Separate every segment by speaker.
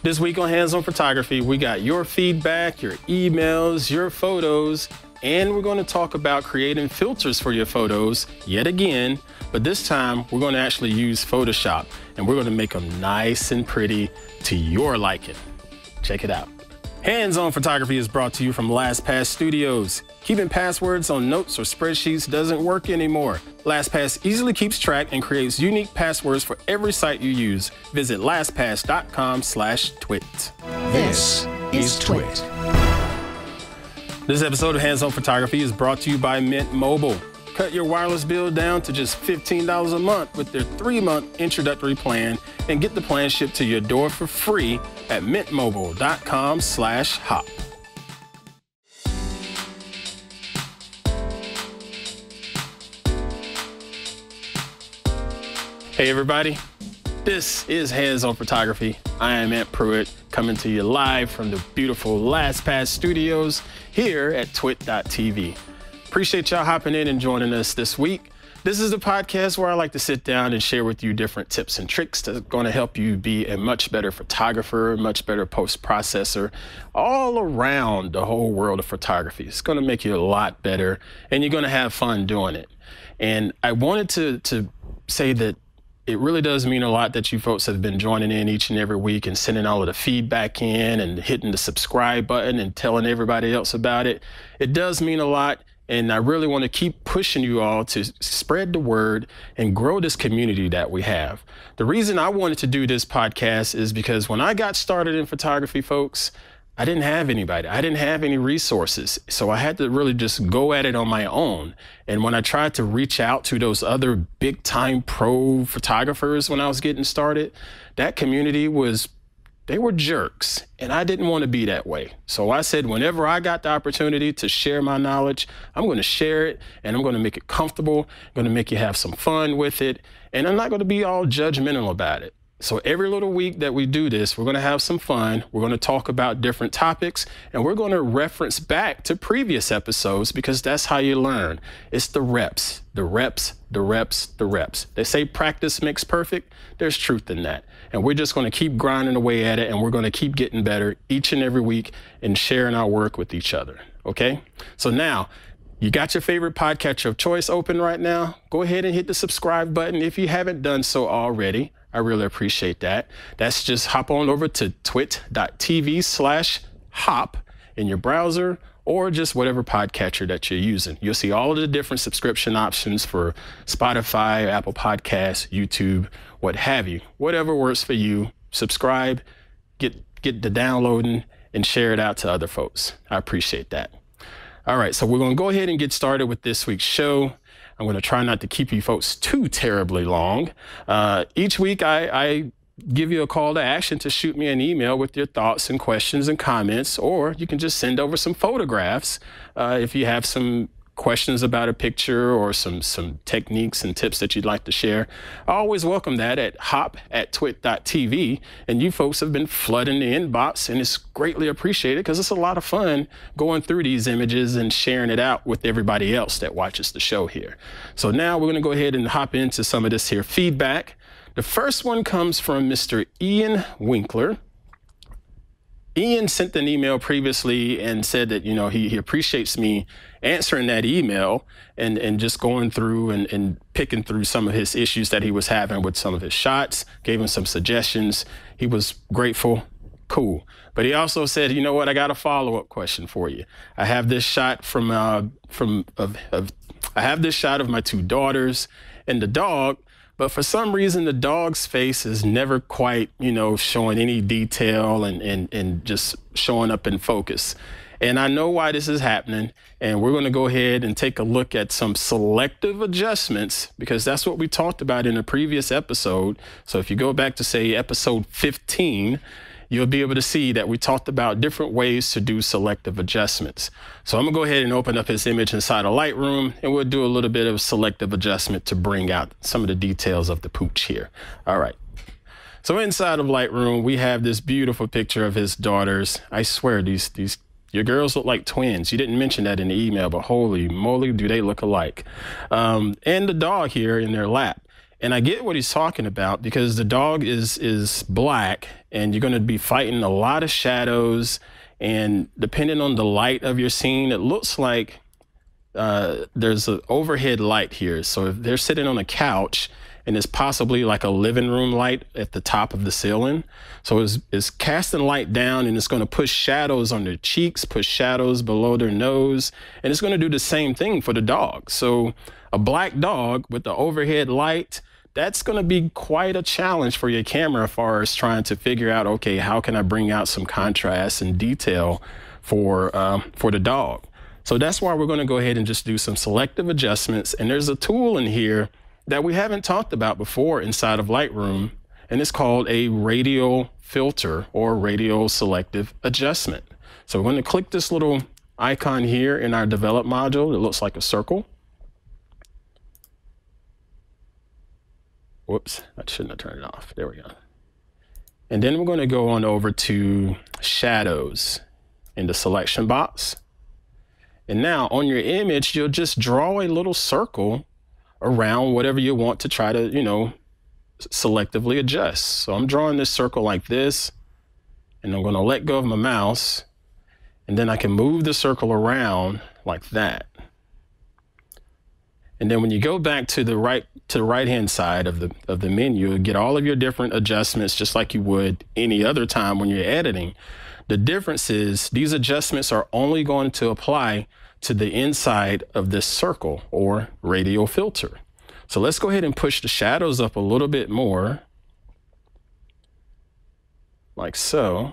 Speaker 1: This week on Hands On Photography, we got your feedback, your emails, your photos, and we're going to talk about creating filters for your photos yet again, but this time we're going to actually use Photoshop and we're going to make them nice and pretty to your liking. Check it out. Hands On Photography is brought to you from LastPass Studios. Keeping passwords on notes or spreadsheets doesn't work anymore. LastPass easily keeps track and creates unique passwords for every site you use. Visit lastpass.com/twit.
Speaker 2: This is TWiT.
Speaker 1: This episode of Hands On Photography is brought to you by Mint Mobile. Cut your wireless bill down to just $15 a month with their 3-month introductory plan and get the plan shipped to your door for free at mintmobile.com/hop. Hey everybody, this is Hands On Photography. I am Pruitt, coming to you live from the beautiful LastPass Studios here at TWiT.tv. Appreciate y'all hopping in and joining us this week. This is the podcast where I like to sit down and share with you different tips and tricks that are going to help you be a much better photographer, much better post-processor, all around the whole world of photography. It's going to make you a lot better, and you're going to have fun doing it. And I wanted to say that it really does mean a lot that you folks have been joining in each and every week and sending all of the feedback in and hitting the subscribe button and telling everybody else about it. It does mean a lot. And I really want to keep pushing you all to spread the word and grow this community that we have. The reason I wanted to do this podcast is because when I got started in photography, folks, I didn't have anybody. I didn't have any resources. So I had to really just go at it on my own. And when I tried to reach out to those other big time pro photographers when I was getting started, that community they were jerks, and I didn't want to be that way. So I said, whenever I got the opportunity to share my knowledge, I'm going to share it, and I'm going to make it comfortable. I'm going to make you have some fun with it, and I'm not going to be all judgmental about it. So every little week that we do this, we're going to have some fun. We're going to talk about different topics, and we're going to reference back to previous episodes because that's how you learn. It's the reps, the reps, the reps, the reps. They say practice makes perfect. There's truth in that. And we're just going to keep grinding away at it, and we're going to keep getting better each and every week and sharing our work with each other. Okay? So now, you got your favorite podcatcher of choice open right now. Go ahead and hit the subscribe button if you haven't done so already. I really appreciate that. That's just hop on over to twit.tv/hop in your browser or just whatever podcatcher that you're using. You'll see all of the different subscription options for Spotify, Apple Podcasts, YouTube, what have you. Whatever works for you, subscribe, get the downloading, and share it out to other folks. I appreciate that. All right, so we're going to go ahead and get started with this week's show. I'm going to try not to keep you folks too terribly long. Each week, I give you a call to action to shoot me an email with your thoughts and questions and comments, or you can just send over some photographs if you have some questions about a picture or some techniques and tips that you'd like to share. I always welcome that at hop@twit.tv. And you folks have been flooding the inbox, and it's greatly appreciated because it's a lot of fun going through these images and sharing it out with everybody else that watches the show here. So now we're going to go ahead and hop into some of this here feedback. The first one comes from Mr. Ian Winkler. Ian sent an email previously and said that, you know, he appreciates me answering that email and just going through and picking through some of his issues that he was having with some of his shots, gave him some suggestions. He was grateful. Cool. But he also said, you know what, I got a follow-up question for you. I have this shot I have this shot of my 2 daughters and the dog. But for some reason, the dog's face is never quite, you know, showing any detail and just showing up in focus. And I know why this is happening. And we're going to go ahead and take a look at some selective adjustments because that's what we talked about in a previous episode. So if you go back to, say, episode 15, you'll be able to see that we talked about different ways to do selective adjustments. So I'm gonna go ahead and open up his image inside of Lightroom, and we'll do a little bit of selective adjustment to bring out some of the details of the pooch here. All right. So inside of Lightroom, we have this beautiful picture of his daughters. I swear, your girls look like twins. You didn't mention that in the email, but holy moly, do they look alike. And the dog here in their lap. And I get what he's talking about because the dog is black and you're going to be fighting a lot of shadows. And depending on the light of your scene, it looks like there's an overhead light here. So if they're sitting on a couch and it's possibly like a living room light at the top of the ceiling. So it's casting light down and it's going to push shadows on their cheeks, push shadows below their nose. And it's going to do the same thing for the dog. So a black dog with the overhead light, that's going to be quite a challenge for your camera as far as trying to figure out, okay, how can I bring out some contrast and detail for the dog? So that's why we're going to go ahead and just do some selective adjustments. And there's a tool in here that we haven't talked about before inside of Lightroom, and it's called a radial filter or radial selective adjustment. So we're going to click this little icon here in our develop module. It looks like a circle. Whoops, I shouldn't have turned it off. There we go. And then we're going to go on over to shadows in the selection box. And now on your image, you'll just draw a little circle around whatever you want to try to, selectively adjust. So I'm drawing this circle like this, and I'm going to let go of my mouse, and then I can move the circle around like that. And then when you go back to the right-hand side of the menu, you get all of your different adjustments just like you would any other time when you're editing. The difference is these adjustments are only going to apply to the inside of this circle or radial filter. So let's go ahead and push the shadows up a little bit more, like so.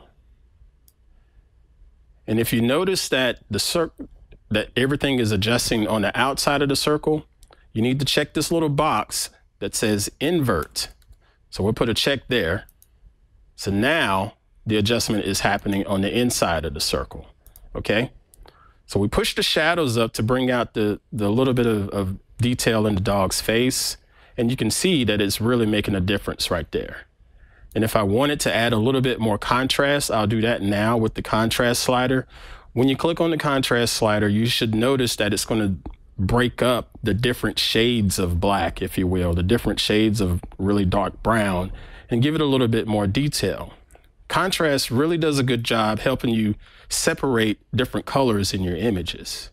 Speaker 1: And if you notice that that everything is adjusting on the outside of the circle, you need to check this little box that says invert. So we'll put a check there. So now the adjustment is happening on the inside of the circle, okay? So we push the shadows up to bring out the little bit of detail in the dog's face, and you can see that it's really making a difference right there. And if I wanted to add a little bit more contrast, I'll do that now with the contrast slider. When you click on the contrast slider, you should notice that it's going to break up the different shades of black, if you will, the different shades of really dark brown, and give it a little bit more detail. Contrast really does a good job helping you separate different colors in your images.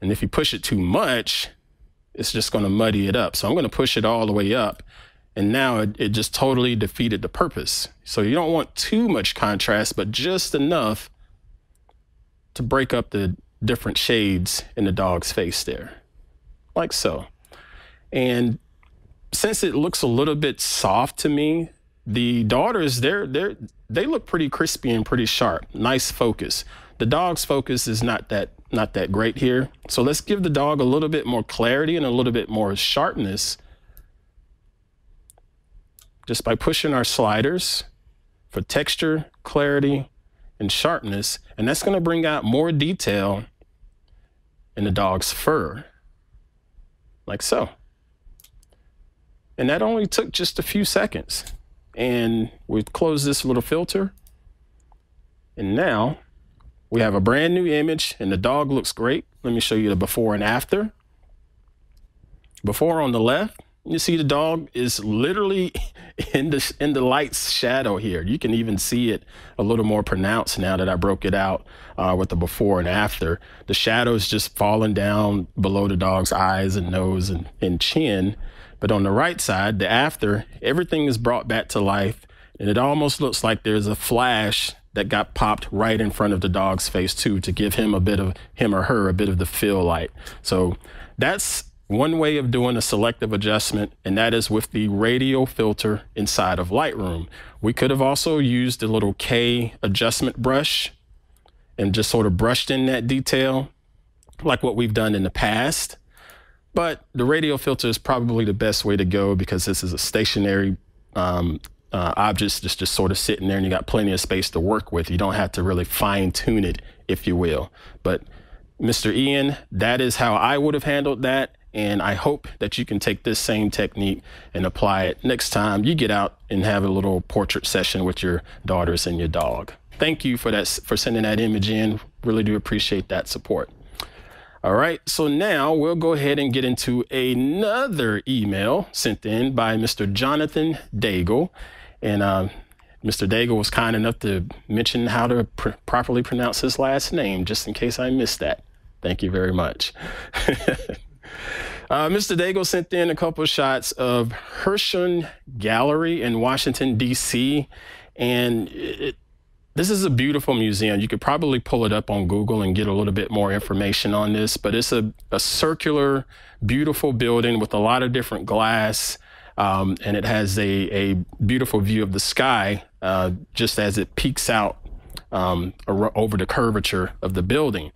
Speaker 1: And if you push it too much, it's just going to muddy it up. So I'm going to push it all the way up. And now it just totally defeated the purpose. So you don't want too much contrast, but just enough to break up the different shades in the dog's face there, like so. And since it looks a little bit soft to me, the daughters, they look pretty crispy and pretty sharp. Nice focus. The dog's focus is not that great here. So let's give the dog a little bit more clarity and a little bit more sharpness just by pushing our sliders for texture, clarity, and sharpness. And that's going to bring out more detail in the dog's fur, like so. And that only took just a few seconds. And we close this little filter. And now we have a brand new image and the dog looks great. Let me show you the before and after. Before on the left, you see the dog is literally in the light's shadow here. You can even see it a little more pronounced now that I broke it out with the before and after. The shadow is just falling down below the dog's eyes and nose and chin. But on the right side, the after, everything is brought back to life. And it almost looks like there's a flash that got popped right in front of the dog's face too, to give him or her a bit of the fill light. So that's one way of doing a selective adjustment, and that is with the radial filter inside of Lightroom. We could have also used the little K adjustment brush and just sort of brushed in that detail like what we've done in the past. But the radial filter is probably the best way to go because this is a stationary object that's just sort of sitting there and you got plenty of space to work with. You don't have to really fine tune it, if you will. But Mr. Ian, that is how I would have handled that. And I hope that you can take this same technique and apply it next time you get out and have a little portrait session with your daughters and your dog. Thank you for sending that image in. Really do appreciate that support. All right, so now we'll go ahead and get into another email sent in by Mr. Jonathan Dagle. And Mr. Dagle was kind enough to mention how to properly pronounce his last name, just in case I missed that. Thank you very much. Mr. Dagle sent in a couple of shots of Hirshhorn Gallery in Washington, D.C. And this is a beautiful museum. You could probably pull it up on Google and get a little bit more information on this, but it's a circular, beautiful building with a lot of different glass, and it has a beautiful view of the sky just as it peeks out over the curvature of the building.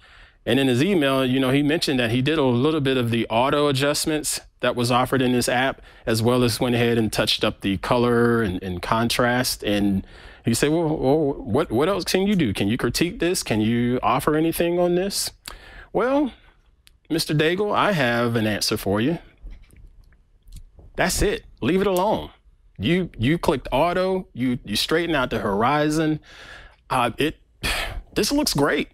Speaker 1: And in his email, you know, he mentioned that he did a little bit of the auto adjustments that was offered in this app, as well as went ahead and touched up the color and contrast. And he said, well, what else can you do? Can you critique this? Can you offer anything on this? Well, Mr. Dagle, I have an answer for you. That's it. Leave it alone. You clicked auto, you straighten out the horizon. This looks great.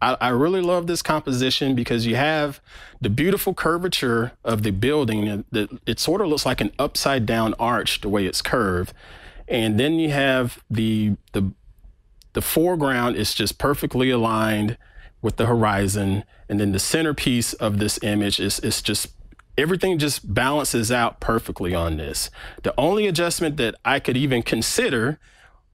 Speaker 1: I really love this composition because you have the beautiful curvature of the building. It sort of looks like an upside down arch the way it's curved. And then you have the foreground is just perfectly aligned with the horizon. And then the centerpiece of this image is just, everything just balances out perfectly on this. The only adjustment that I could even consider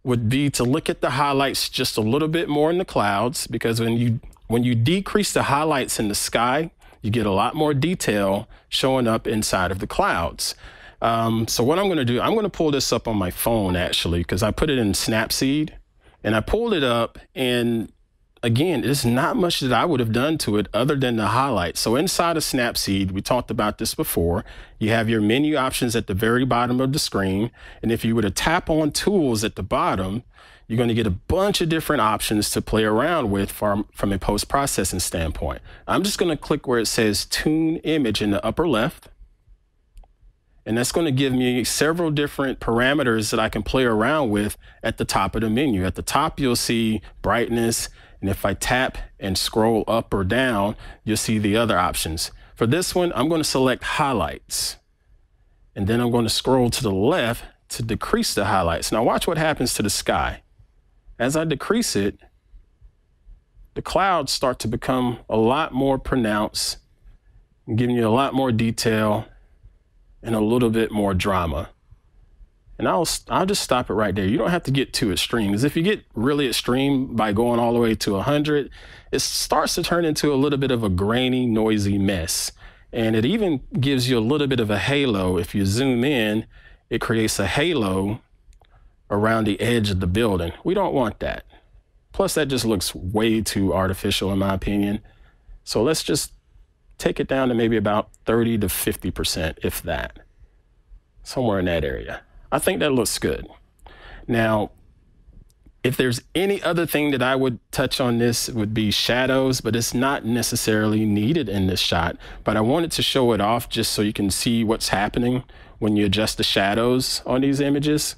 Speaker 1: would be to look at the highlights just a little bit more in the clouds, because when you decrease the highlights in the sky, you get a lot more detail showing up inside of the clouds. So what I'm going to do, I'm going to pull this up on my phone actually, because I put it in Snapseed and I pulled it up, and again, there's not much that I would have done to it other than the highlights. So inside of Snapseed, we talked about this before, you have your menu options at the very bottom of the screen. And if you were to tap on tools at the bottom, you're going to get a bunch of different options to play around with from a post-processing standpoint. I'm just going to click where it says Tune Image in the upper left. And that's going to give me several different parameters that I can play around with at the top of the menu. At the top, you'll see brightness. And if I tap and scroll up or down, you'll see the other options. For this one, I'm going to select highlights. And then I'm going to scroll to the left to decrease the highlights. Now watch what happens to the sky. As I decrease it, the clouds start to become a lot more pronounced, giving you a lot more detail and a little bit more drama. And I'll just stop it right there. You don't have to get too extreme, because if you get really extreme by going all the way to 100, it starts to turn into a little bit of a grainy, noisy mess. And it even gives you a little bit of a halo. If you zoom in, it creates a halo around the edge of the building. We don't want that. Plus, that just looks way too artificial in my opinion. So let's just take it down to maybe about 30 to 50%, if that. Somewhere in that area. I think that looks good. Now, if there's any other thing that I would touch on this, it would be shadows, but it's not necessarily needed in this shot. But I wanted to show it off just so you can see what's happening when you adjust the shadows on these images.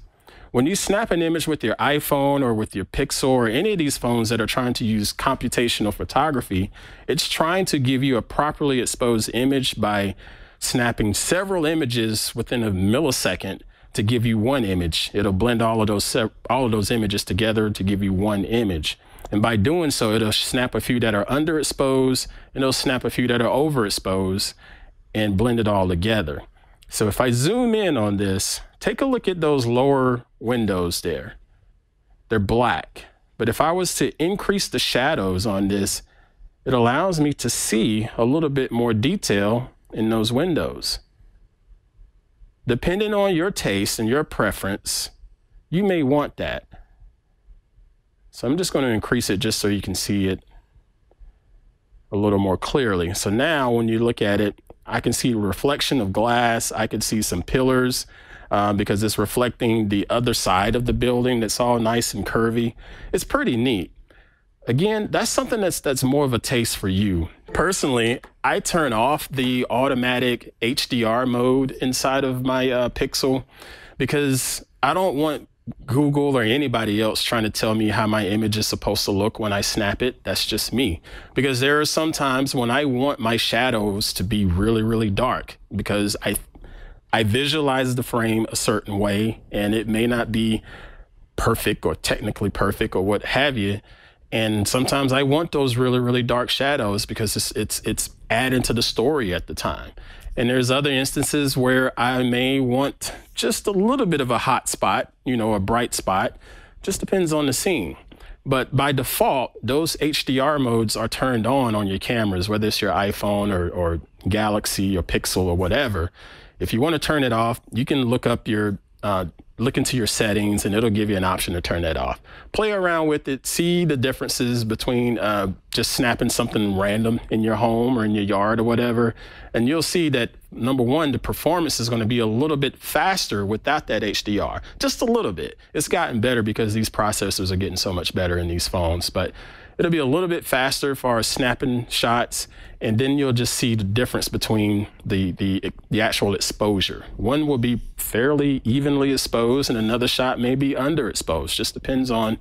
Speaker 1: When you snap an image with your iPhone or with your Pixel or any of these phones that are trying to use computational photography, it's trying to give you a properly exposed image by snapping several images within a millisecond to give you one image. It'll blend all of those images together to give you one image. And by doing so, it'll snap a few that are underexposed and it'll snap a few that are overexposed and blend it all together. So if I zoom in on this, take a look at those lower windows there. They're black. But if I was to increase the shadows on this, it allows me to see a little bit more detail in those windows. Depending on your taste and your preference, you may want that. So I'm just going to increase it just so you can see it a little more clearly. So now when you look at it, I can see a reflection of glass. I can see some pillars because it's reflecting the other side of the building that's all nice and curvy. It's pretty neat. Again, that's something that's more of a taste for you. Personally, I turn off the automatic HDR mode inside of my Pixel because I don't want Google or anybody else trying to tell me how my image is supposed to look when I snap it. That's just me. Because there are some times when I want my shadows to be really, really dark because I visualize the frame a certain way and it may not be perfect or technically perfect or what have you. And sometimes I want those really, really dark shadows because it's adding to the story at the time. And there's other instances where I may want just a little bit of a hot spot, a bright spot. Just depends on the scene. But by default, those HDR modes are turned on your cameras, whether it's your iPhone or Galaxy or Pixel or whatever. If you want to turn it off, you can look into your settings and it'll give you an option to turn that off. Play around with it, see the differences between just snapping something random in your home or in your yard or whatever. And you'll see that, number one, the performance is going to be a little bit faster without that HDR, just a little bit. It's gotten better because these processors are getting so much better in these phones, but it'll be a little bit faster as far as snapping shots. And then you'll just see the difference between the actual exposure. One will be fairly evenly exposed and another shot may be underexposed. Just depends on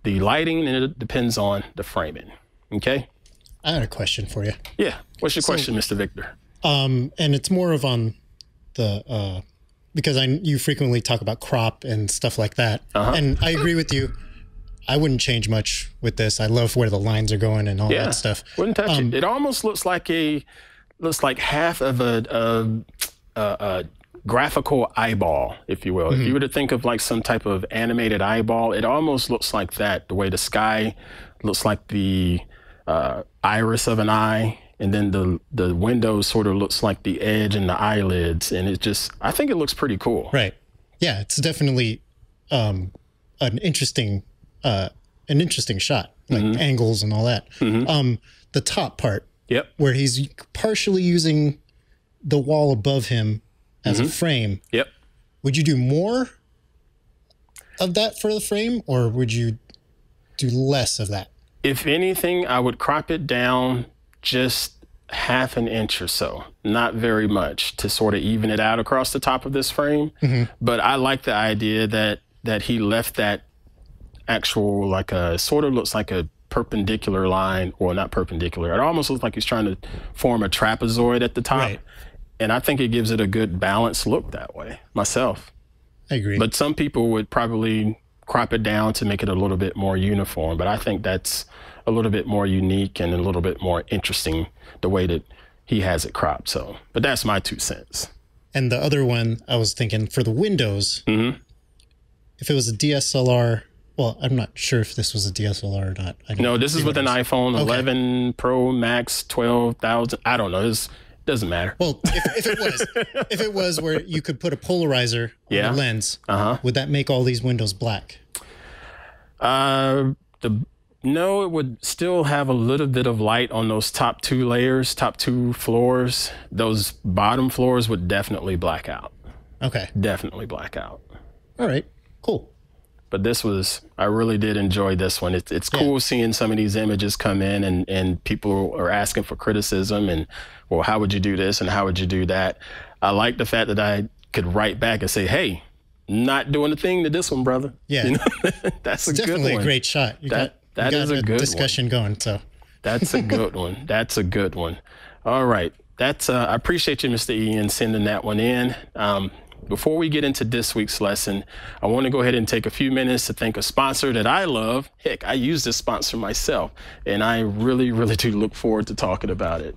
Speaker 1: the lighting and it depends on the framing. Okay?
Speaker 3: I had a question for you.
Speaker 1: Yeah. What's your question, Mr. Victor?
Speaker 3: And it's more of on the, because you frequently talk about crop and stuff like that. And I agree with you. I wouldn't change much with this. I love where the lines are going and all that stuff.
Speaker 1: Wouldn't touch it. It almost looks like half of a graphical eyeball, if you will. If you were to think of like some type of animated eyeball, it almost looks like that. The way the sky looks like the iris of an eye, and then the window sort of looks like the edge and the eyelids, and I think it looks pretty cool.
Speaker 3: Right. Yeah, it's definitely an interesting shot, like angles and all that. The top part, where he's partially using the wall above him as a frame. Would you do more of that for the frame, or would you do less of that?
Speaker 1: If anything, I would crop it down just half an inch or so, not very much, to sort of even it out across the top of this frame. But I like the idea that he left that actual, like sort of looks like a perpendicular line, or not perpendicular. It almost looks like he's trying to form a trapezoid at the top. Right. And I think it gives it a good balanced look that way, myself.
Speaker 3: I agree.
Speaker 1: But some people would probably crop it down to make it a little bit more uniform. But I think that's a little bit more unique and a little bit more interesting the way that he has it cropped. So, but that's my 2 cents.
Speaker 3: And the other one, I was thinking for the windows, if it was a DSLR, well, I'm not sure if this was a DSLR or not.
Speaker 1: No, this is with an iPhone 11 Pro Max 12,000. I don't know. It doesn't matter.
Speaker 3: Well, if it was where you could put a polarizer on the lens, would that make all these windows black?
Speaker 1: No, it would still have a little bit of light on those top 2 layers, top 2 floors. Those bottom floors would definitely black out.
Speaker 3: Okay.
Speaker 1: Definitely black out.
Speaker 3: All right. Cool.
Speaker 1: But I really did enjoy this one. It's cool seeing some of these images come in and people are asking for criticism and, well, how would you do this and how would you do that? I like the fact that I could write back and say, hey, not doing a thing to this one, brother.
Speaker 3: Yeah.
Speaker 1: That's
Speaker 3: it's definitely a great shot.
Speaker 1: That is a good
Speaker 3: discussion going. So
Speaker 1: that's a good one. That's a good one. All right. I appreciate you, Mr. Ian, sending that one in. Before we get into this week's lesson, I want to go ahead and take a few minutes to thank a sponsor that I love. Heck, I use this sponsor myself, and I really, really do look forward to talking about it.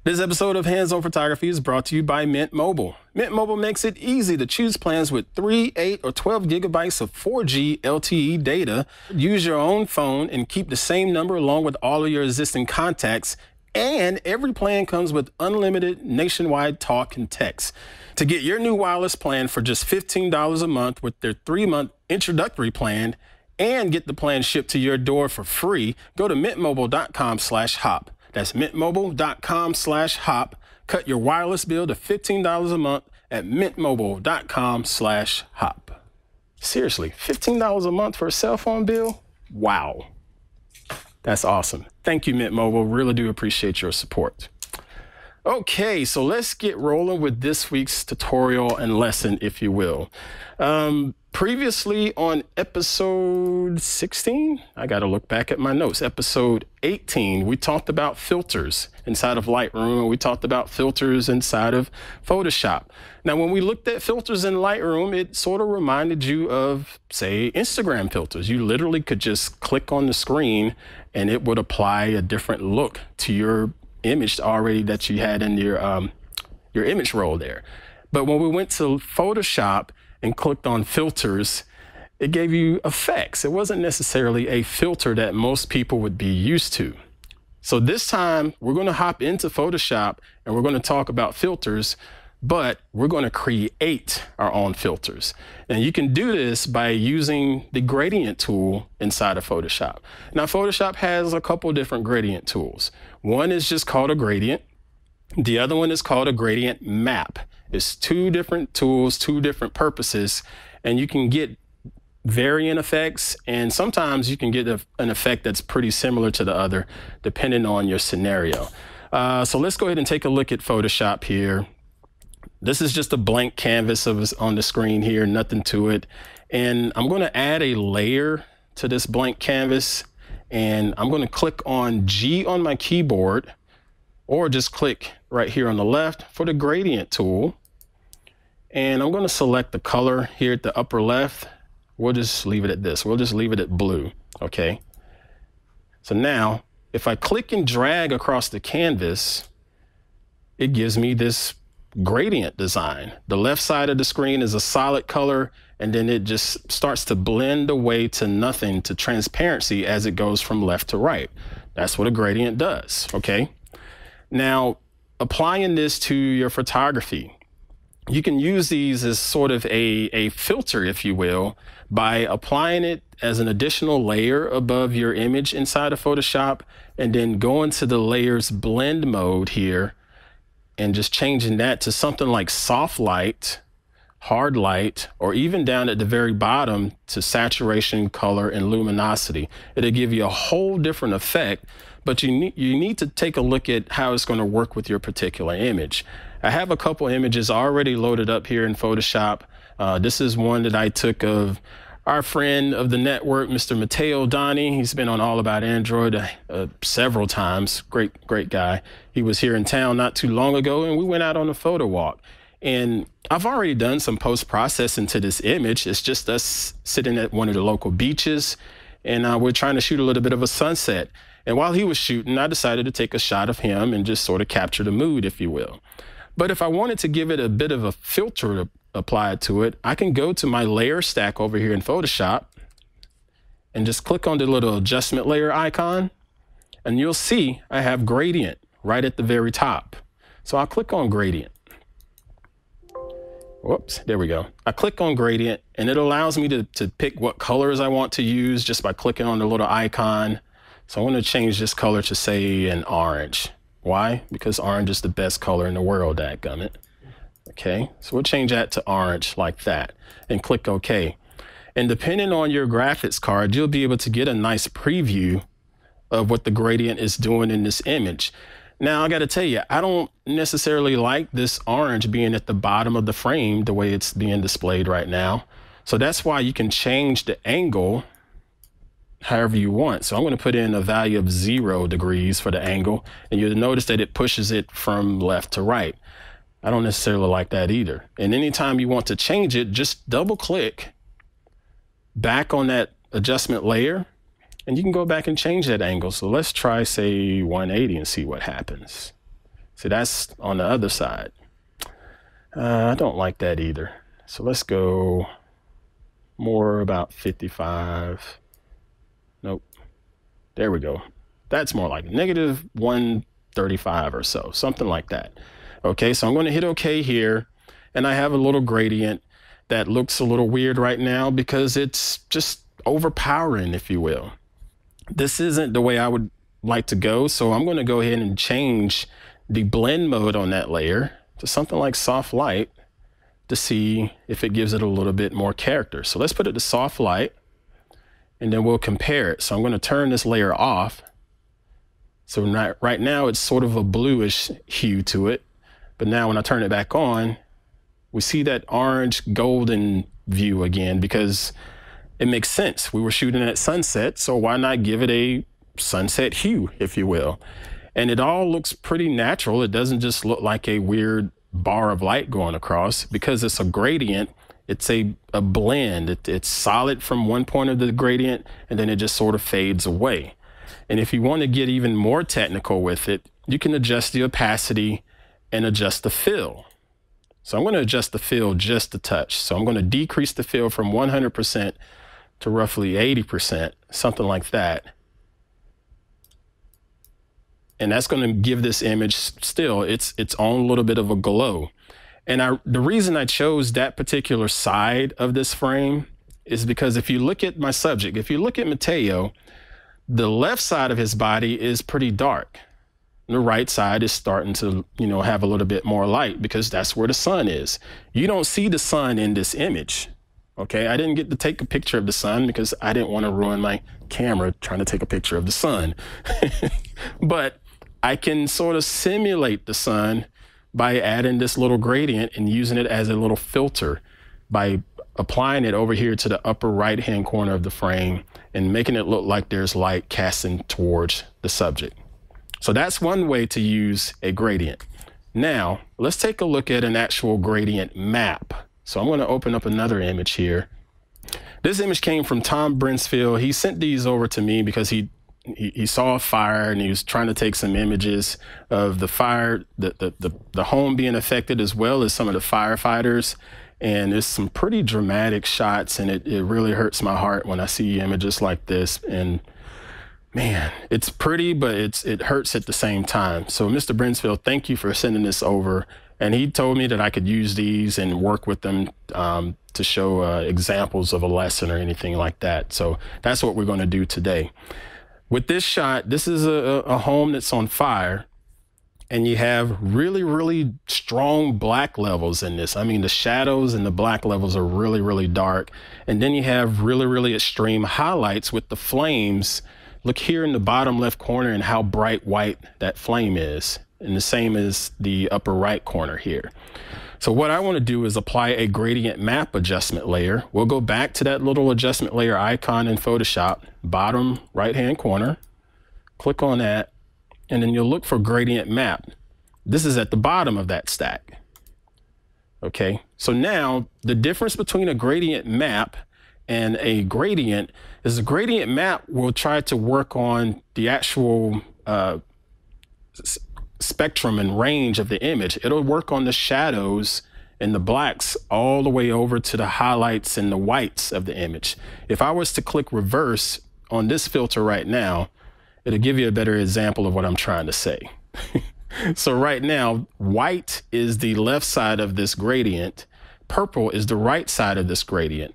Speaker 1: This episode of Hands On Photography is brought to you by Mint Mobile. Mint Mobile makes it easy to choose plans with 3, 8, or 12 gigabytes of 4G LTE data. Use your own phone and keep the same number along with all of your existing contacts. And every plan comes with unlimited nationwide talk and text. To get your new wireless plan for just $15 a month with their 3-month introductory plan and get the plan shipped to your door for free, go to mintmobile.com/hop. That's mintmobile.com/hop. Cut your wireless bill to $15 a month at mintmobile.com/hop. Seriously, $15 a month for a cell phone bill? Wow. That's awesome. Thank you, Mint Mobile. Really do appreciate your support. Okay, so let's get rolling with this week's tutorial and lesson, if you will. previously on episode 16, I got to look back at my notes, episode 18, we talked about filters inside of Lightroom, and we talked about filters inside of Photoshop. Now, when we looked at filters in Lightroom, it sort of reminded you of, say, Instagram filters. You literally could just click on the screen and it would apply a different look to your image already that you had in your image roll there. But when we went to Photoshop and clicked on filters, it gave you effects. It wasn't necessarily a filter that most people would be used to. So this time we're going to hop into Photoshop and we're going to talk about filters, but we're going to create our own filters. And you can do this by using the gradient tool inside of Photoshop. Now, Photoshop has a couple different gradient tools. One is just called a gradient. The other one is called a gradient map. It's two different tools, two different purposes, and you can get varying effects, and sometimes you can get an effect that's pretty similar to the other, depending on your scenario. So let's go ahead and take a look at Photoshop here. This is just a blank canvas on the screen here, nothing to it. And I'm going to add a layer to this blank canvas, and I'm going to click on G on my keyboard, or just click right here on the left for the gradient tool. And I'm going to select the color here at the upper left. We'll just leave it at this. We'll just leave it at blue. Okay. So now if I click and drag across the canvas, it gives me this gradient design. The left side of the screen is a solid color, and then it just starts to blend away to nothing, to transparency as it goes from left to right. That's what a gradient does. Okay. Now, applying this to your photography, you can use these as sort of a filter, if you will, by applying it as an additional layer above your image inside of Photoshop, and then going to the layers blend mode here and just changing that to something like soft light, hard light, or even down at the very bottom to saturation, color, and luminosity. It'll give you a whole different effect, but you need to take a look at how it's going to work with your particular image. I have a couple images already loaded up here in Photoshop. This is one that I took of our friend of the network, Mr. Matteo Donnie. He's been on All About Android several times. Great guy. He was here in town not too long ago, and we went out on a photo walk. And I've already done some post-processing to this image. It's just us sitting at one of the local beaches, and we're trying to shoot a little bit of a sunset. And while he was shooting, I decided to take a shot of him and just sort of capture the mood, if you will. But if I wanted to give it a bit of a filter applied to it, I can go to my layer stack over here in Photoshop and just click on the little adjustment layer icon, and you'll see I have gradient right at the very top. So I'll click on gradient. Whoops, there we go. I click on gradient, and it allows me to pick what colors I want to use just by clicking on the little icon. So I want to change this color to, say, an orange. Why? Because orange is the best color in the world, dadgummit. Okay, so we'll change that to orange like that and click OK. And depending on your graphics card, you'll be able to get a nice preview of what the gradient is doing in this image. Now, I got to tell you, I don't necessarily like this orange being at the bottom of the frame the way it's being displayed right now. So that's why you can change the angle however you want. So I'm going to put in a value of 0 degrees for the angle, and you'll notice that it pushes it from left to right. I don't necessarily like that either. And anytime you want to change it, just double click back on that adjustment layer, and you can go back and change that angle. So let's try, say, 180 and see what happens. See, that's on the other side. I don't like that either. So let's go more about 55. Nope. There we go. That's more like negative 135 or so, something like that. Okay, so I'm going to hit OK here, and I have a little gradient that looks a little weird right now because it's just overpowering, if you will. This isn't the way I would like to go, so I'm going to go ahead and change the blend mode on that layer to something like soft light to see if it gives it a little bit more character. So let's put it to soft light, and then we'll compare it. So I'm going to turn this layer off. So right now it's sort of a bluish hue to it. But now when I turn it back on, we see that orange golden view again, because it makes sense. We were shooting at sunset, so why not give it a sunset hue, if you will? And it all looks pretty natural. It doesn't just look like a weird bar of light going across, because it's a gradient. It's a blend. It's solid from one point of the gradient, and then it just sort of fades away. And if you want to get even more technical with it, you can adjust the opacity and adjust the fill. So I'm going to adjust the fill just a touch. So I'm going to decrease the fill from 100% to roughly 80%, something like that. And that's going to give this image still its own little bit of a glow. And the reason I chose that particular side of this frame is because if you look at my subject, if you look at Mateo, the left side of his body is pretty dark. The right side is starting to, you know, have a little bit more light, because that's where the sun is. You don't see the sun in this image. Okay, I didn't get to take a picture of the sun because I didn't want to ruin my camera trying to take a picture of the sun. But I can sort of simulate the sun by adding this little gradient and using it as a little filter, by applying it over here to the upper right-hand corner of the frame and making it look like there's light casting towards the subject. So that's one way to use a gradient. Now, let's take a look at an actual gradient map. So I'm going to open up another image here. This image came from Tom Brincefield. He sent these over to me because he saw a fire and he was trying to take some images of the fire, the home being affected, as well as some of the firefighters. And there's some pretty dramatic shots, and it really hurts my heart when I see images like this. And man, it's pretty, but it hurts at the same time. So Mr. Brincefield, thank you for sending this over. And he told me that I could use these and work with them to show examples of a lesson or anything like that. So that's what we're going to do today. With this shot, this is a home that's on fire, and you have really, really strong black levels in this. I mean, the shadows and the black levels are really, really dark. And then you have really, really extreme highlights with the flames. Look here in the bottom left corner and how bright white that flame is. And the same as the upper right corner here. So what I want to do is apply a gradient map adjustment layer. We'll go back to that little adjustment layer icon in Photoshop, bottom right-hand corner. Click on that, and then you'll look for gradient map. This is at the bottom of that stack. Okay, so now the difference between a gradient map and a gradient is the gradient map will try to work on the actual spectrum and range of the image. It'll work on the shadows and the blacks all the way over to the highlights and the whites of the image. If I was to click reverse on this filter right now, it'll give you a better example of what I'm trying to say. So right now, white is the left side of this gradient. Purple is the right side of this gradient.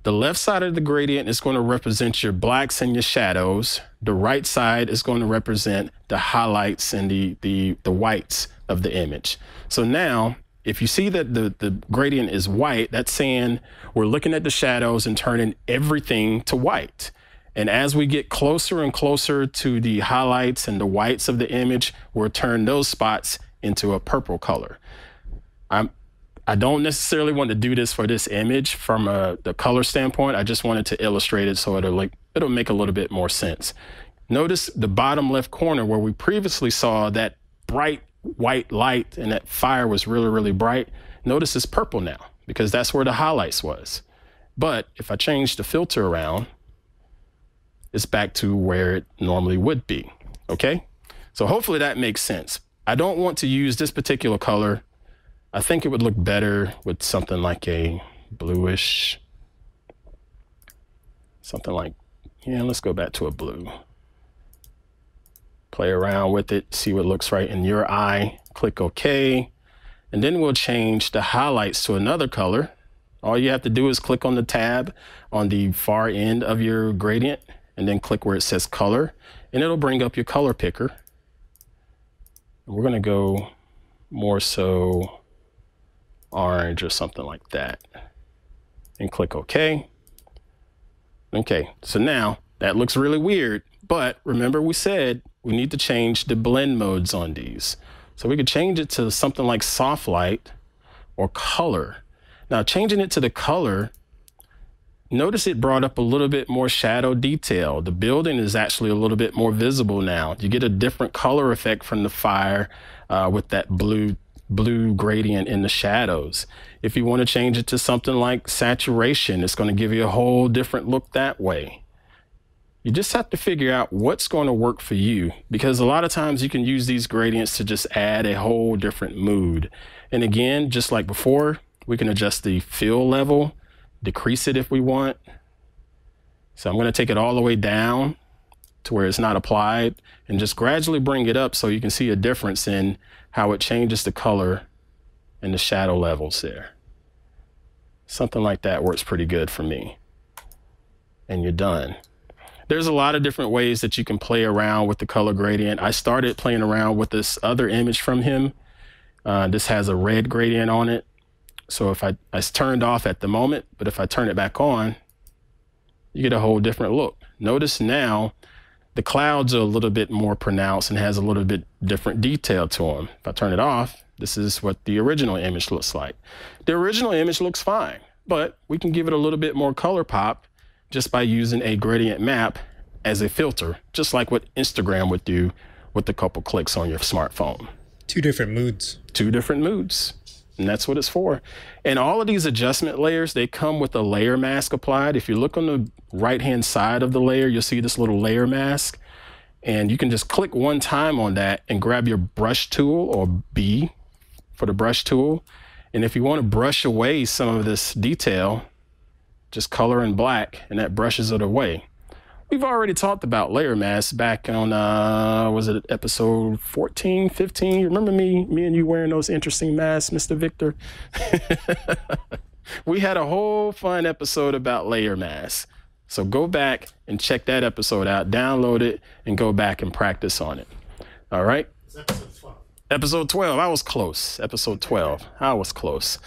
Speaker 1: The left side of the gradient is going to represent your blacks and your shadows. The right side is going to represent the highlights and the whites of the image. So now, if you see that the gradient is white, that's saying we're looking at the shadows and turning everything to white. And as we get closer and closer to the highlights and the whites of the image, we'll turn those spots into a purple color. I don't necessarily want to do this for this image from the color standpoint. I just wanted to illustrate it so it'll make a little bit more sense. Notice the bottom left corner where we previously saw that bright white light and that fire was really, really bright. Notice it's purple now because that's where the highlights was. But if I change the filter around, it's back to where it normally would be. Okay, so hopefully that makes sense. I don't want to use this particular color. I think it would look better with something like a bluish, something like, yeah, let's go back to a blue. Play around with it, see what looks right in your eye, click OK. And then we'll change the highlights to another color. All you have to do is click on the tab on the far end of your gradient and then click where it says color, and it'll bring up your color picker. We're gonna go more so orange or something like that and click OK. Okay, so now that looks really weird, but remember we said we need to change the blend modes on these. So we could change it to something like soft light or color. Now changing it to the color Notice it brought up a little bit more shadow detail. The building is actually a little bit more visible now. You get a different color effect from the fire with that blue gradient in the shadows. If you want to change it to something like saturation, it's going to give you a whole different look that way. You just have to figure out what's going to work for you, because a lot of times you can use these gradients to just add a whole different mood. And again, just like before, we can adjust the fill level, decrease it if we want. So I'm going to take it all the way down to where it's not applied and just gradually bring it up so you can see a difference in how it changes the color and the shadow levels there. Something like that works pretty good for me. And you're done. There's a lot of different ways that you can play around with the color gradient. I started playing around with this other image from him. This has a red gradient on it. So if it's turned off at the moment, but if I turn it back on, you get a whole different look. Notice now the clouds are a little bit more pronounced and has a little bit different detail to them. If I turn it off, this is what the original image looks like. The original image looks fine, but we can give it a little bit more color pop just by using a gradient map as a filter, just like what Instagram would do with a couple clicks on your smartphone.
Speaker 3: Two different moods.
Speaker 1: Two different moods. And that's what it's for. And all of these adjustment layers, they come with a layer mask applied. If you look on the right-hand side of the layer, you'll see this little layer mask. And you can just click one time on that and grab your brush tool, or B for the brush tool. And if you want to brush away some of this detail, just color in black, and that brushes it away. We've already talked about layer masks back on, was it episode 14, 15? You remember me and you wearing those interesting masks, Mr. Victor? We had a whole fun episode about layer masks. So go back and check that episode out, download it, and go back and practice on it. All right?
Speaker 3: It's episode 12.
Speaker 1: Episode 12, I was close. Episode 12, I was close.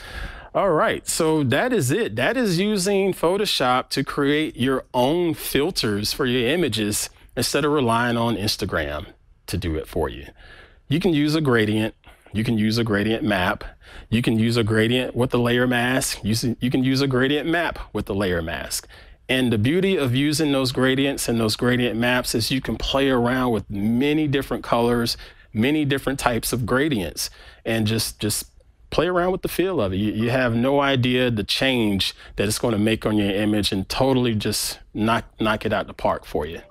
Speaker 1: All right, so that is it. That is using Photoshop to create your own filters for your images instead of relying on Instagram to do it for you. You can use a gradient. You can use a gradient map. You can use a gradient with a layer mask. You can use a gradient map with the layer mask. And the beauty of using those gradients and those gradient maps is you can play around with many different colors, many different types of gradients, and just play around with the feel of it. You have no idea the change that it's going to make on your image, and totally just knock it out the park for you.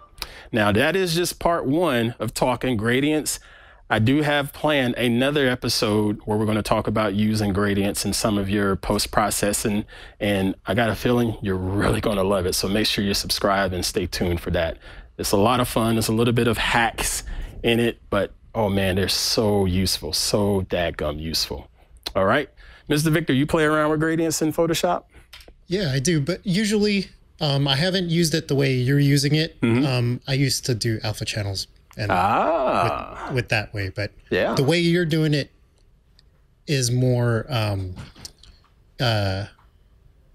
Speaker 1: Now, that is just part one of talking gradients. I do have planned another episode where we're going to talk about using gradients in some of your post-processing, and I got a feeling you're really going to love it. So make sure you subscribe and stay tuned for that. It's a lot of fun. There's a little bit of hacks in it, but oh man, they're so useful, so dadgum useful. All right, Mr. Victor, you play around with gradients in Photoshop?
Speaker 3: Yeah, I do, but usually I haven't used it the way you're using it. I used to do alpha channels and with that way, but
Speaker 1: yeah,
Speaker 3: the way you're doing it is more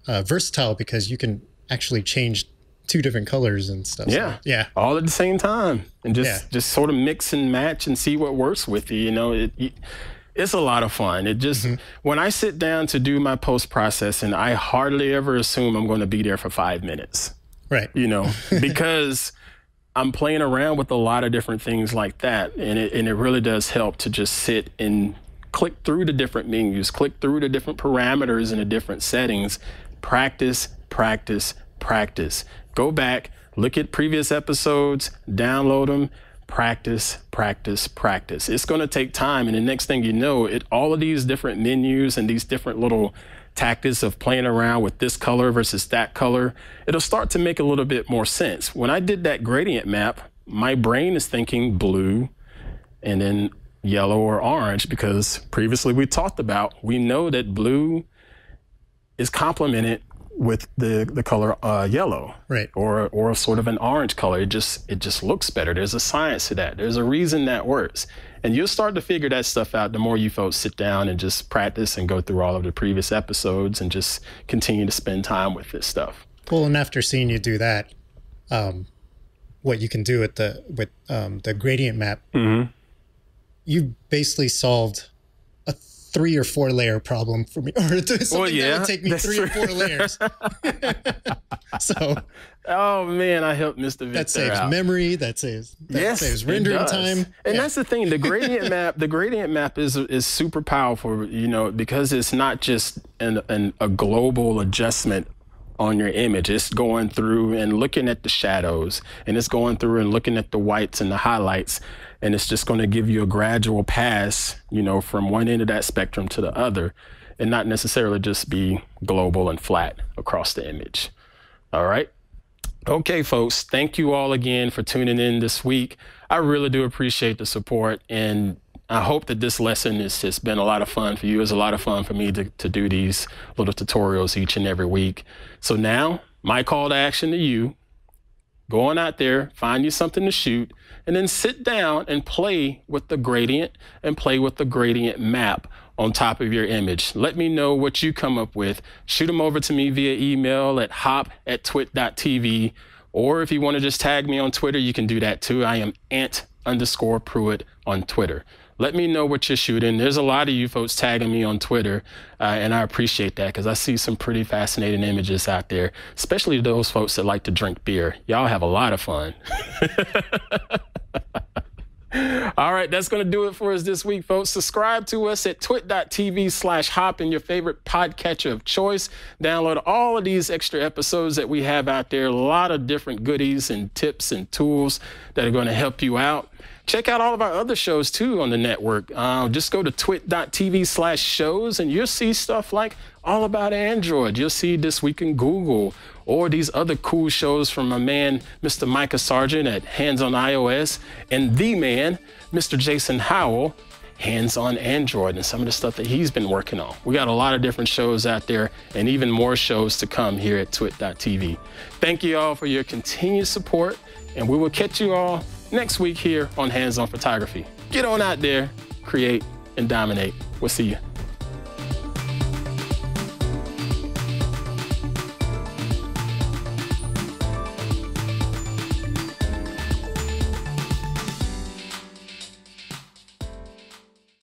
Speaker 3: versatile, because you can actually change two different colors and stuff.
Speaker 1: Yeah,
Speaker 3: so, yeah,
Speaker 1: all at the same time, and just sort of mix and match and see what works with you. You know, it's a lot of fun. It just, when I sit down to do my post-processing, I hardly ever assume I'm going to be there for 5 minutes.
Speaker 3: Right.
Speaker 1: You know, because I'm playing around with a lot of different things like that. And it really does help to just sit and click through the different menus, click through the different parameters and the different settings. Practice, practice, practice. Go back, look at previous episodes, download them. Practice, practice, practice. It's going to take time. And the next thing you know, all of these different menus and these different little tactics of playing around with this color versus that color, it'll start to make a little bit more sense. When I did that gradient map, my brain is thinking blue and then yellow or orange, because previously we talked about, we know that blue is complemented with the color yellow,
Speaker 3: right,
Speaker 1: or sort of an orange color. It just looks better. There's a science to that. There's a reason that works, and you'll start to figure that stuff out the more you folks sit down and just practice and go through all of the previous episodes and just continue to spend time with this stuff.
Speaker 3: Well, and after seeing you do that, what you can do with the gradient map, you basically solved 3 or 4 layer problem for me. Or something that would take me 3 or 4 layers. So,
Speaker 1: oh man, I helped Mr. Victor
Speaker 3: that saves
Speaker 1: out.
Speaker 3: memory. That saves rendering time.
Speaker 1: And that's the thing. The gradient map. The gradient map is super powerful. You know, because it's not just a global adjustment on your image. It's going through and looking at the shadows, and it's going through and looking at the whites and the highlights, and it's just going to give you a gradual pass, you know, from one end of that spectrum to the other, and not necessarily just be global and flat across the image. All right. Okay, folks, thank you all again for tuning in this week. I really do appreciate the support, and I hope that this lesson has been a lot of fun for you. It's a lot of fun for me to do these little tutorials each and every week. So now, my call to action to you, go on out there, find you something to shoot, and then sit down and play with the gradient and play with the gradient map on top of your image. Let me know what you come up with. Shoot them over to me via email at hop@twit.tv, or if you want to just tag me on Twitter, you can do that too. I am ant_Pruitt on Twitter. Let me know what you're shooting. There's a lot of you folks tagging me on Twitter, and I appreciate that because I see some pretty fascinating images out there, especially those folks that like to drink beer. Y'all have a lot of fun. All right, that's going to do it for us this week, folks. Subscribe to us at twit.tv/hop in your favorite podcatcher of choice. Download all of these extra episodes that we have out there. A lot of different goodies and tips and tools that are going to help you out. Check out all of our other shows, too, on the network. Just go to twit.tv/shows, and you'll see stuff like All About Android. You'll see This Week in Google, or these other cool shows from my man, Mr. Micah Sargent at Hands on iOS, and the man, Mr. Jason Howell, Hands on Android, and some of the stuff that he's been working on. We got a lot of different shows out there, and even more shows to come here at twit.tv. Thank you all for your continued support, and we will catch you all next week here on Hands on Photography. Get on out there, create, and dominate. We'll see you.